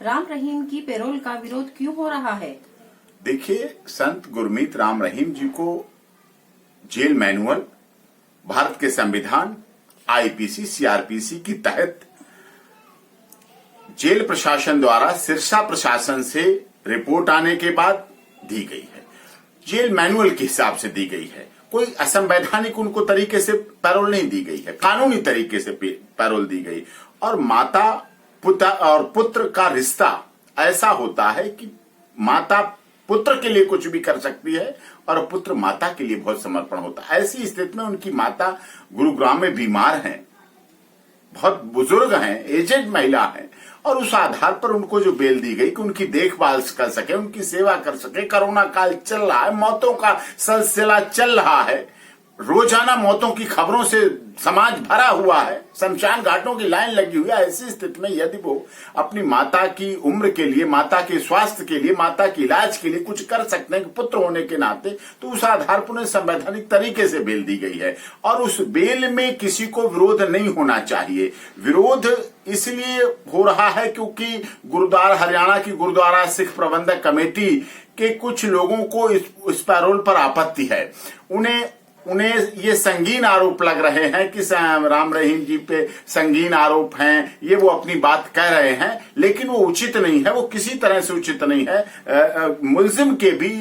राम रहीम की पैरोल का विरोध क्यों हो रहा है? देखिए, संत गुरमीत राम रहीम जी को जेल मैनुअल, भारत के संविधान, आईपीसी, सीआरपीसी के तहत जेल प्रशासन द्वारा सिरसा प्रशासन से रिपोर्ट आने के बाद दी गई है। जेल मैनुअल के हिसाब से दी गई है। कोई असंवैधानिक उनको तरीके से पैरोल नहीं दी गई है, कानूनी तरीके से पैरोल दी गई। और माता पिता और पुत्र का रिश्ता ऐसा होता है कि माता पुत्र के लिए कुछ भी कर सकती है और पुत्र माता के लिए बहुत समर्पण होता है। ऐसी स्थिति में उनकी माता गुरुग्राम में बीमार हैं, बहुत बुजुर्ग हैं, एजेड महिला हैं, और उस आधार पर उनको जो बेल दी गई कि उनकी देखभाल कर सके, उनकी सेवा कर सके। कोरोना काल चल रहा है, मौतों का सिलसिला चल रहा है, रोजाना मौतों की खबरों से समाज भरा हुआ है, शमशान घाटों की लाइन लगी हुई है। ऐसी स्थिति में यदि वो अपनी माता की उम्र के लिए, माता के स्वास्थ्य के लिए, माता के इलाज के लिए कुछ कर सकते हैं पुत्र होने के नाते, तो उस आधार पर उन्हें संवैधानिक तरीके से बेल दी गई है। और उस बेल में किसी को विरोध नहीं होना चाहिए। विरोध इसलिए हो रहा है क्योंकि गुरुद्वारा, हरियाणा की गुरुद्वारा सिख प्रबंधक कमेटी के कुछ लोगों को इस पैरोल पर आपत्ति है। उन्हें ये संगीन आरोप लग रहे हैं कि राम रहीम जी पे संगीन आरोप हैं, ये वो अपनी बात कह रहे हैं, लेकिन वो उचित नहीं है, वो किसी तरह से उचित नहीं है। मुल्जिम के भी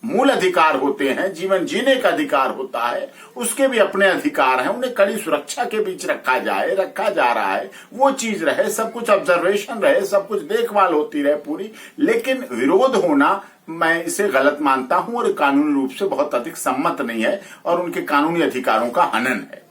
मूल अधिकार होते हैं, जीवन जीने का अधिकार होता है, उसके भी अपने अधिकार हैं। उन्हें कड़ी सुरक्षा के बीच रखा जा रहा है, वो चीज रहे, सब कुछ ऑब्जर्वेशन रहे, सब कुछ देखभाल होती रहे पूरी। लेकिन विरोध होना मैं इसे गलत मानता हूं और कानूनी रूप से बहुत अधिक सम्मत नहीं है और उनके कानूनी अधिकारों का हनन है।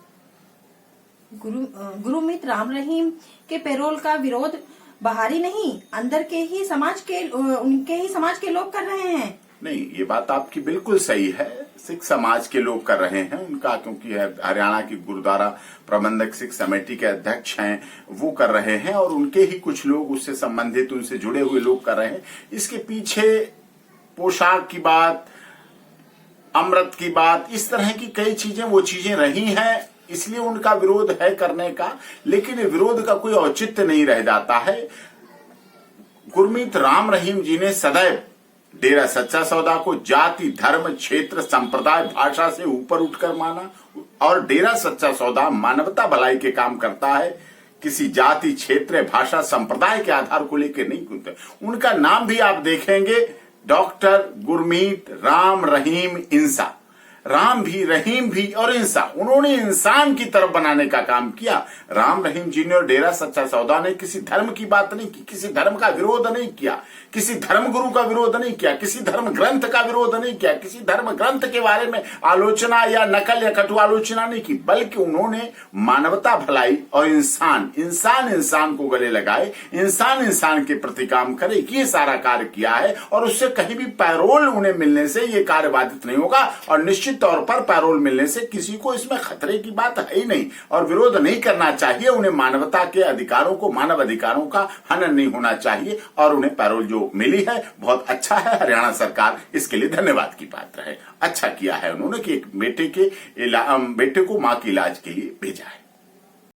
गुरमीत राम रहीम के पैरोल का विरोध बाहरी नहीं, अंदर के ही समाज के, उनके ही समाज के लोग कर रहे हैं। नहीं, ये बात आपकी बिल्कुल सही है। सिख समाज के लोग कर रहे हैं उनका, क्योंकि हरियाणा की गुरुद्वारा प्रबंधक सिख समिति के अध्यक्ष हैं, वो कर रहे हैं और उनके ही कुछ लोग उससे संबंधित, उनसे जुड़े हुए लोग कर रहे हैं। इसके पीछे पोशाक की बात, अमृत की बात, इस तरह की कई चीजें, वो चीजें रही हैं, इसलिए उनका विरोध है करने का। लेकिन विरोध का कोई औचित्य नहीं रह जाता है। गुरमीत राम रहीम जी ने सदैव डेरा सच्चा सौदा को जाति, धर्म, क्षेत्र, संप्रदाय, भाषा से ऊपर उठकर माना और डेरा सच्चा सौदा मानवता भलाई के काम करता है। किसी जाति, क्षेत्र, भाषा, संप्रदाय के आधार को लेकर नहीं खुलते। उनका नाम भी आप देखेंगे, डॉक्टर गुरमीत राम रहीम इंसा। राम भी, रहीम भी और इंसा, उन्होंने इंसान की तरफ बनाने का काम किया। राम रहीम जी ने और डेरा सच्चा सौदा ने किसी धर्म की बात नहीं की, किसी धर्म का विरोध नहीं किया, किसी धर्म गुरु का विरोध नहीं किया, किसी धर्म ग्रंथ का विरोध नहीं किया, किसी धर्म ग्रंथ के बारे में आलोचना या नकल या कटु आलोचना नहीं की, बल्कि उन्होंने मानवता भलाई और इंसान को गले लगाए, इंसान के प्रति काम करे, ये सारा कार्य किया है। और उससे कहीं भी पैरोल उन्हें मिलने से ये कार्य बाधित नहीं होगा और निश्चित तौर पर पैरोल मिलने से किसी को इसमें खतरे की बात है ही नहीं और विरोध नहीं करना चाहिए। उन्हें मानवता के अधिकारों को, मानव अधिकारों का हनन नहीं होना चाहिए और उन्हें पैरोल जो मिली है बहुत अच्छा है। हरियाणा सरकार इसके लिए धन्यवाद की पात्र है। अच्छा किया है उन्होंने कि एक बेटे को मां के इलाज के लिए भेजा है।